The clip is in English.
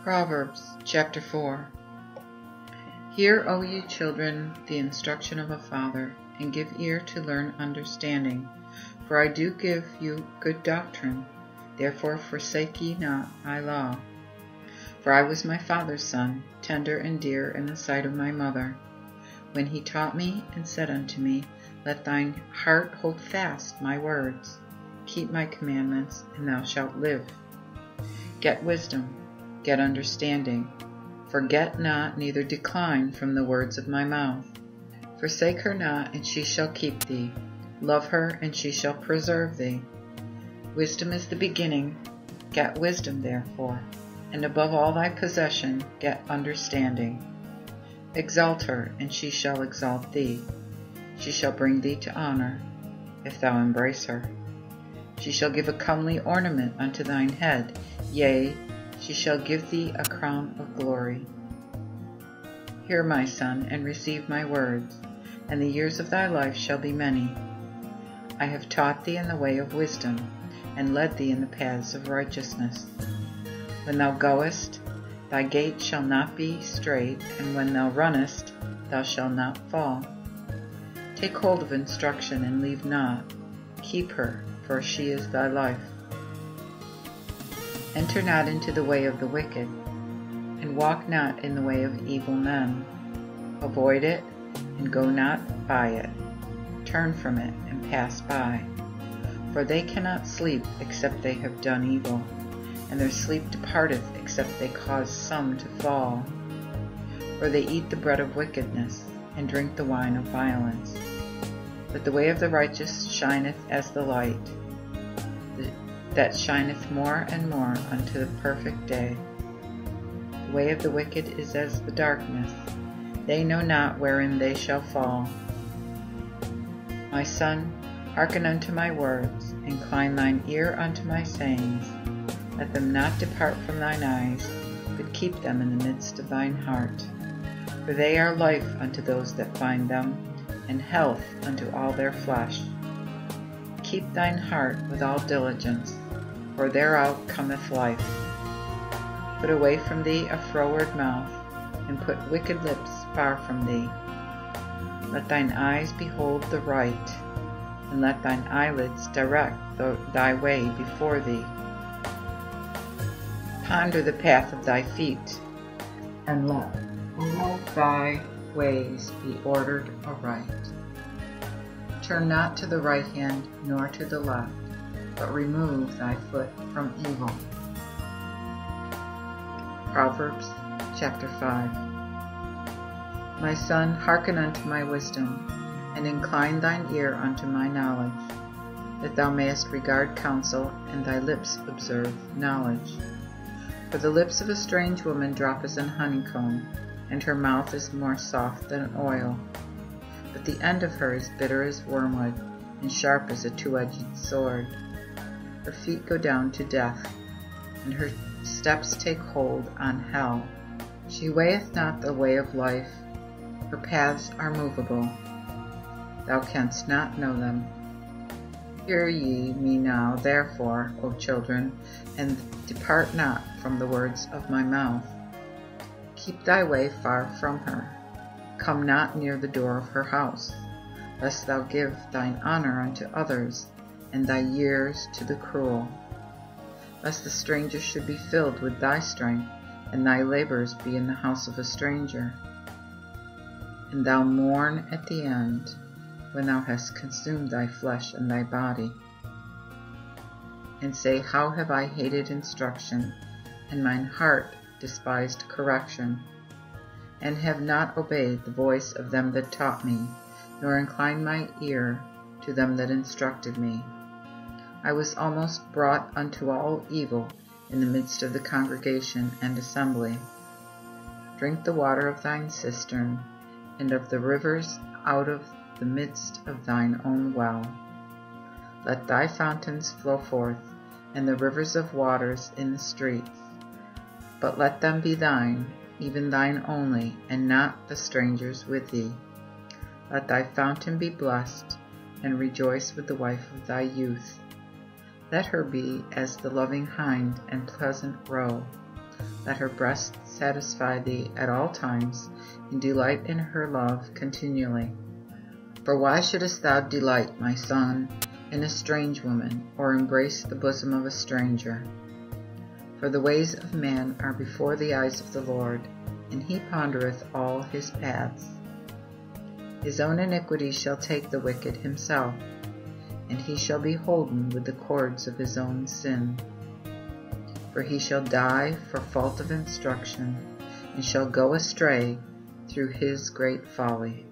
Proverbs chapter 4. Hear, O ye children, the instruction of a father, and give ear to learn understanding. For I do give you good doctrine, therefore forsake ye not my law. For I was my father's son, tender and dear in the sight of my mother, when he taught me and said unto me, Let thine heart hold fast my words, keep my commandments, and thou shalt live. Get wisdom, get understanding. Forget not, neither decline from the words of my mouth. Forsake her not, and she shall keep thee. Love her, and she shall preserve thee. Wisdom is the beginning. Get wisdom, therefore, and above all thy possession get understanding. Exalt her, and she shall exalt thee. She shall bring thee to honor, if thou embrace her. She shall give a comely ornament unto thine head, yea, she shall give thee a crown of glory. Hear, my son, and receive my words, and the years of thy life shall be many. I have taught thee in the way of wisdom, and led thee in the paths of righteousness. When thou goest, thy gait shall not be straight, and when thou runnest, thou shalt not fall. Take hold of instruction, and leave not. Keep her, for she is thy life. Enter not into the way of the wicked, and walk not in the way of evil men. Avoid it, and go not by it. Turn from it, and pass by. For they cannot sleep except they have done evil, and their sleep departeth except they cause some to fall. For they eat the bread of wickedness, and drink the wine of violence. But the way of the righteous shineth as the light, that shineth more and more unto the perfect day. The way of the wicked is as the darkness, they know not wherein they shall fall. My son, hearken unto my words, incline thine ear unto my sayings. Let them not depart from thine eyes, but keep them in the midst of thine heart. For they are life unto those that find them, and health unto all their flesh. Keep thine heart with all diligence, for thereout cometh life. Put away from thee a froward mouth, and put wicked lips far from thee. Let thine eyes behold the right, and let thine eyelids direct thy way before thee. Ponder the path of thy feet, and let all thy ways be ordered aright. Turn not to the right hand, nor to the left, but remove thy foot from evil. Proverbs chapter 5. My son, hearken unto my wisdom, and incline thine ear unto my knowledge, that thou mayest regard counsel, and thy lips observe knowledge. For the lips of a strange woman drop as an honeycomb, and her mouth is more soft than oil. But the end of her is bitter as wormwood, and sharp as a two-edged sword. Her feet go down to death, and her steps take hold on hell. She weigheth not the way of life, her paths are movable. Thou canst not know them. Hear ye me now, therefore, O children, and depart not from the words of my mouth. Keep thy way far from her. Come not near the door of her house, lest thou give thine honor unto others, and thy years to the cruel. Lest the stranger should be filled with thy strength, and thy labors be in the house of a stranger. And thou mourn at the end, when thou hast consumed thy flesh and thy body. And say, How have I hated instruction, and mine heart despised correction, and have not obeyed the voice of them that taught me, nor inclined my ear to them that instructed me. I was almost brought unto all evil in the midst of the congregation and assembly. Drink the water of thine cistern, and of the rivers out of the midst of thine own well. Let thy fountains flow forth, and the rivers of waters in the streets. But let them be thine, even thine only, and not the strangers with thee. Let thy fountain be blessed, and rejoice with the wife of thy youth. Let her be as the loving hind and pleasant roe, Let her breast satisfy thee at all times, and delight in her love continually. For why shouldest thou delight, my son, in a strange woman, or embrace the bosom of a stranger? For the ways of man are before the eyes of the Lord, and he pondereth all his paths. His own iniquity shall take the wicked himself, and he shall be holden with the cords of his own sin. For he shall die for fault of instruction, and shall go astray through his great folly.